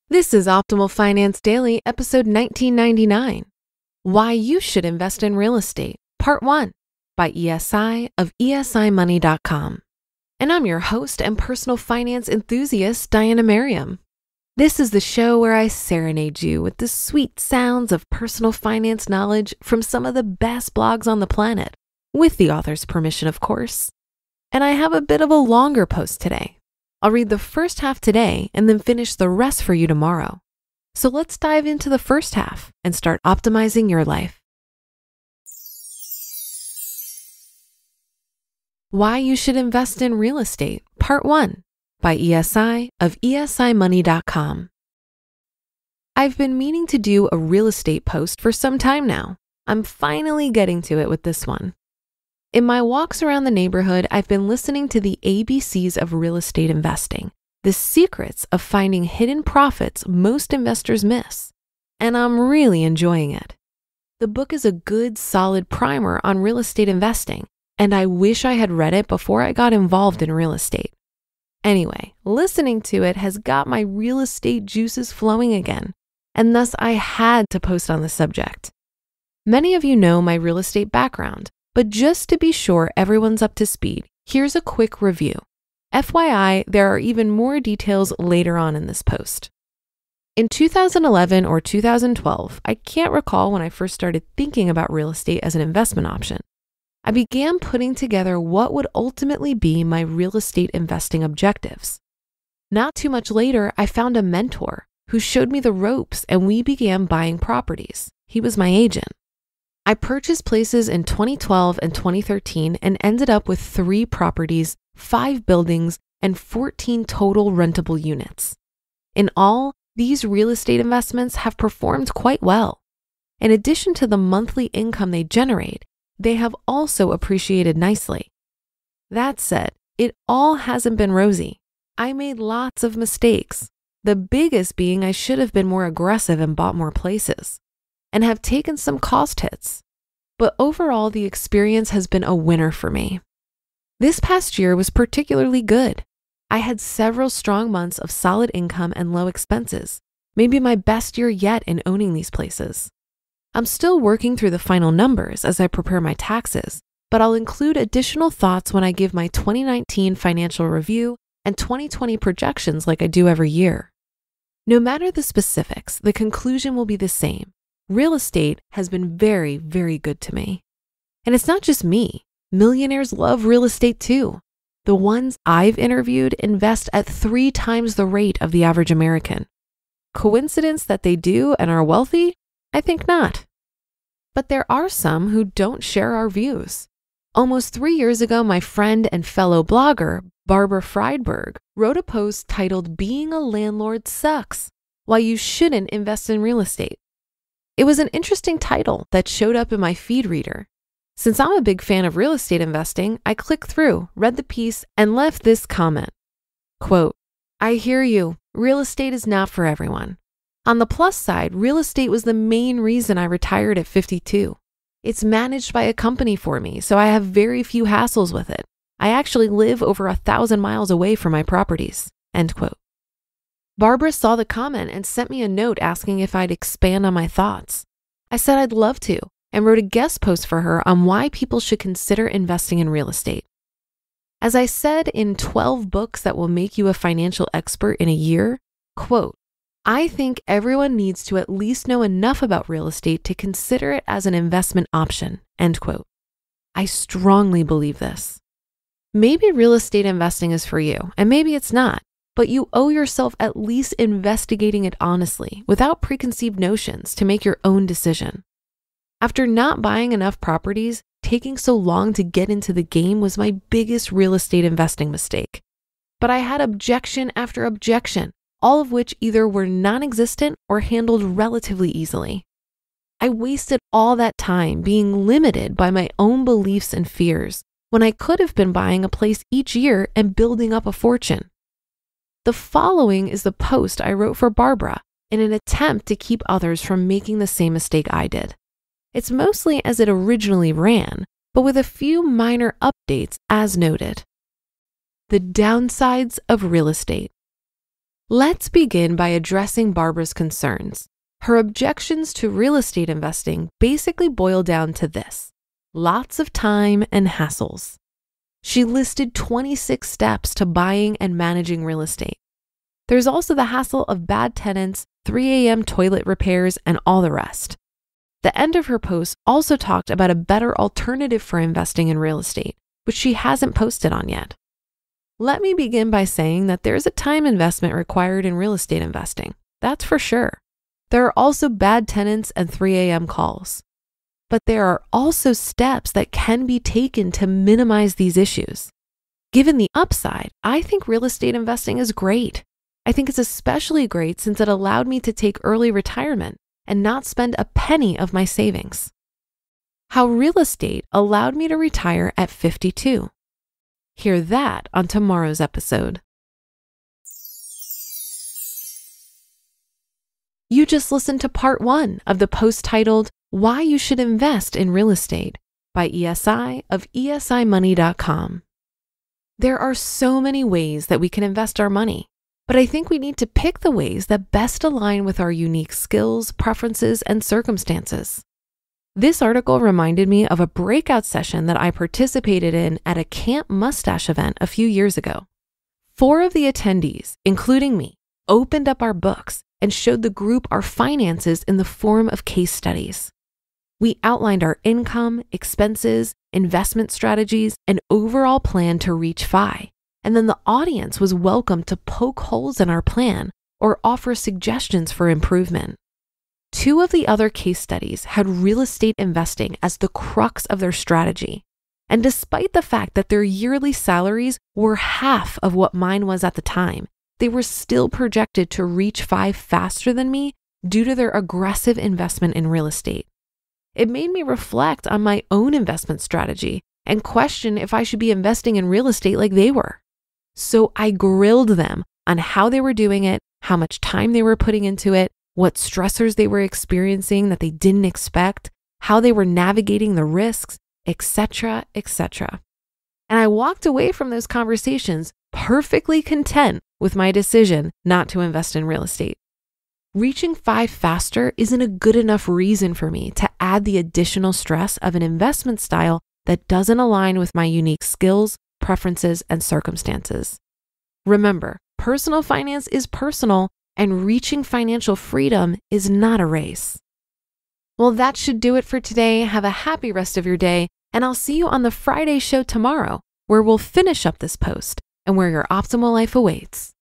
This is Optimal Finance Daily, episode 1999. Why You Should Invest in Real Estate, Part 1, by ESI of ESI Money.com. And I'm your host and personal finance enthusiast, Diana Merriam. This is the show where I serenade you with the sweet sounds of personal finance knowledge from some of the best blogs on the planet, with the author's permission, of course. And I have a bit of a longer post today. I'll read the first half today and then finish the rest for you tomorrow. So let's dive into the first half and start optimizing your life. Why You Should Invest in Real Estate, Part 1, by ESI of ESI Money.com. I've been meaning to do a real estate post for some time now. I'm finally getting to it with this one. In my walks around the neighborhood, I've been listening to the ABCs of real estate investing, the secrets of finding hidden profits most investors miss, and I'm really enjoying it. The book is a good, solid primer on real estate investing, and I wish I had read it before I got involved in real estate. Anyway, listening to it has got my real estate juices flowing again, and thus I had to post on the subject. Many of you know my real estate background, but just to be sure everyone's up to speed, here's a quick review. FYI, there are even more details later on in this post. In 2011 or 2012, I can't recall when I first started thinking about real estate as an investment option, I began putting together what would ultimately be my real estate investing objectives. Not too much later, I found a mentor who showed me the ropes and we began buying properties. He was my agent. I purchased places in 2012 and 2013 and ended up with 3 properties, 5 buildings, and 14 total rentable units. In all, these real estate investments have performed quite well. In addition to the monthly income they generate, they have also appreciated nicely. That said, it all hasn't been rosy. I made lots of mistakes, the biggest being I should have been more aggressive and bought more places, and have taken some cost hits. But overall, the experience has been a winner for me. This past year was particularly good. I had several strong months of solid income and low expenses, maybe my best year yet in owning these places. I'm still working through the final numbers as I prepare my taxes, but I'll include additional thoughts when I give my 2019 financial review and 2020 projections like I do every year. No matter the specifics, the conclusion will be the same. Real estate has been very, very good to me. And it's not just me. Millionaires love real estate too. The ones I've interviewed invest at 3 times the rate of the average American. Coincidence that they do and are wealthy? I think not. But there are some who don't share our views. Almost 3 years ago, my friend and fellow blogger, Barbara Friedberg, wrote a post titled "Being a Landlord Sucks: Why You Shouldn't Invest in Real Estate." It was an interesting title that showed up in my feed reader. Since I'm a big fan of real estate investing, I clicked through, read the piece, and left this comment. Quote, "I hear you. Real estate is not for everyone. On the plus side, real estate was the main reason I retired at 52. It's managed by a company for me, so I have very few hassles with it. I actually live over 1,000 miles away from my properties." End quote. Barbara saw the comment and sent me a note asking if I'd expand on my thoughts. I said I'd love to and wrote a guest post for her on why people should consider investing in real estate. As I said in 12 books that will make you a financial expert in a year, quote, "I think everyone needs to at least know enough about real estate to consider it as an investment option." End quote. I strongly believe this. Maybe real estate investing is for you, and maybe it's not. But you owe yourself at least investigating it honestly, without preconceived notions, to make your own decision. After not buying enough properties, taking so long to get into the game was my biggest real estate investing mistake. But I had objection after objection, all of which either were non-existent or handled relatively easily. I wasted all that time being limited by my own beliefs and fears, when I could have been buying a place each year and building up a fortune. The following is the post I wrote for Barbara in an attempt to keep others from making the same mistake I did. It's mostly as it originally ran, but with a few minor updates as noted. The downsides of real estate. Let's begin by addressing Barbara's concerns. Her objections to real estate investing basically boil down to this: lots of time and hassles. She listed 26 steps to buying and managing real estate. There's also the hassle of bad tenants, 3 a.m. toilet repairs, and all the rest. The end of her post also talked about a better alternative for investing in real estate, which she hasn't posted on yet. Let me begin by saying that there's a time investment required in real estate investing. That's for sure. There are also bad tenants and 3 a.m. calls. But there are also steps that can be taken to minimize these issues. Given the upside, I think real estate investing is great. I think it's especially great since it allowed me to take early retirement and not spend a penny of my savings. How real estate allowed me to retire at 52. Hear that on tomorrow's episode. You just listened to part 1 of the post titled Why You Should Invest in Real Estate by ESI of ESImoney.com. There are so many ways that we can invest our money, but I think we need to pick the ways that best align with our unique skills, preferences, and circumstances. This article reminded me of a breakout session that I participated in at a Camp Mustache event a few years ago. 4 of the attendees, including me, opened up our books and showed the group our finances in the form of case studies. We outlined our income, expenses, investment strategies, and overall plan to reach FI. And then the audience was welcome to poke holes in our plan or offer suggestions for improvement. 2 of the other case studies had real estate investing as the crux of their strategy. And despite the fact that their yearly salaries were half of what mine was at the time, they were still projected to reach FI faster than me due to their aggressive investment in real estate. It made me reflect on my own investment strategy and question if I should be investing in real estate like they were. So I grilled them on how they were doing it, how much time they were putting into it, what stressors they were experiencing that they didn't expect, how they were navigating the risks, etc., etc. And I walked away from those conversations perfectly content with my decision not to invest in real estate. Reaching FI faster isn't a good enough reason for me to add the additional stress of an investment style that doesn't align with my unique skills, preferences, and circumstances. Remember, personal finance is personal, and reaching financial freedom is not a race. Well, that should do it for today. Have a happy rest of your day, and I'll see you on the Friday show tomorrow, where we'll finish up this post and where your optimal life awaits.